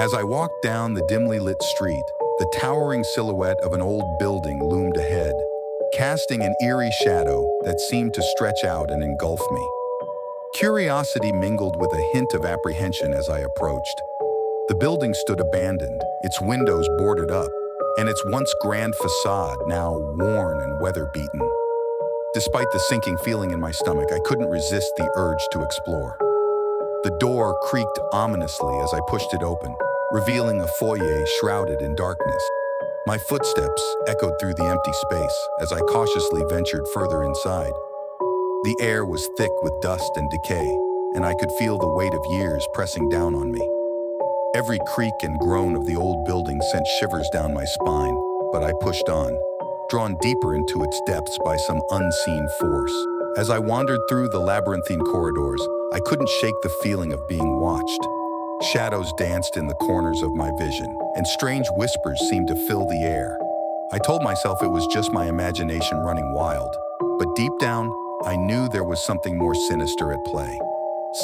As I walked down the dimly lit street, the towering silhouette of an old building loomed ahead, casting an eerie shadow that seemed to stretch out and engulf me. Curiosity mingled with a hint of apprehension as I approached. The building stood abandoned, its windows boarded up, and its once grand facade now worn and weather-beaten. Despite the sinking feeling in my stomach, I couldn't resist the urge to explore. The door creaked ominously as I pushed it open, revealing a foyer shrouded in darkness. My footsteps echoed through the empty space as I cautiously ventured further inside. The air was thick with dust and decay, and I could feel the weight of years pressing down on me. Every creak and groan of the old building sent shivers down my spine, but I pushed on, drawn deeper into its depths by some unseen force. As I wandered through the labyrinthine corridors, I couldn't shake the feeling of being watched. Shadows danced in the corners of my vision, and strange whispers seemed to fill the air. I told myself it was just my imagination running wild, but deep down, I knew there was something more sinister at play.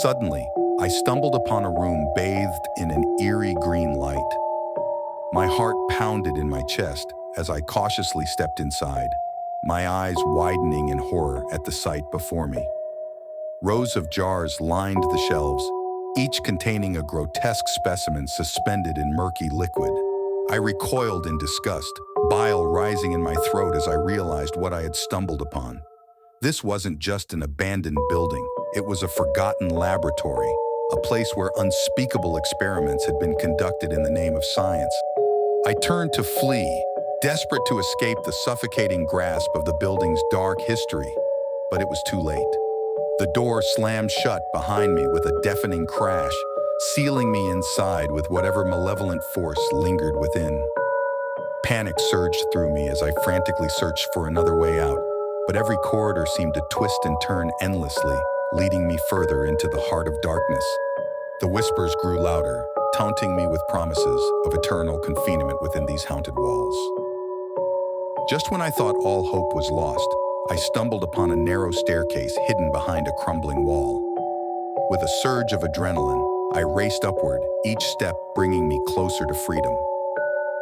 Suddenly, I stumbled upon a room bathed in an eerie green light. My heart pounded in my chest as I cautiously stepped inside, my eyes widening in horror at the sight before me. Rows of jars lined the shelves, each containing a grotesque specimen suspended in murky liquid. I recoiled in disgust, bile rising in my throat as I realized what I had stumbled upon. This wasn't just an abandoned building, it was a forgotten laboratory, a place where unspeakable experiments had been conducted in the name of science. I turned to flee, desperate to escape the suffocating grasp of the building's dark history, but it was too late. The door slammed shut behind me with a deafening crash, sealing me inside with whatever malevolent force lingered within. Panic surged through me as I frantically searched for another way out, but every corridor seemed to twist and turn endlessly, leading me further into the heart of darkness. The whispers grew louder, taunting me with promises of eternal confinement within these haunted walls. Just when I thought all hope was lost, I stumbled upon a narrow staircase hidden behind a crumbling wall. With a surge of adrenaline, I raced upward, each step bringing me closer to freedom.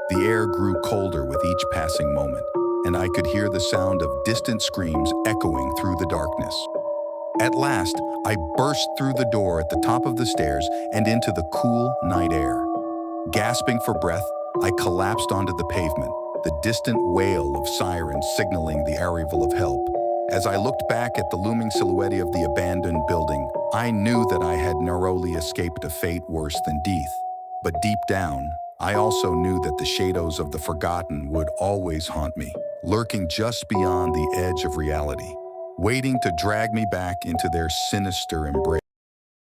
The air grew colder with each passing moment, and I could hear the sound of distant screams echoing through the darkness. At last, I burst through the door at the top of the stairs and into the cool night air. Gasping for breath, I collapsed onto the pavement, the distant wail of sirens signaling the arrival of help. As I looked back at the looming silhouette of the abandoned building, I knew that I had narrowly escaped a fate worse than death. But deep down, I also knew that the shadows of the forgotten would always haunt me, lurking just beyond the edge of reality, waiting to drag me back into their sinister embrace.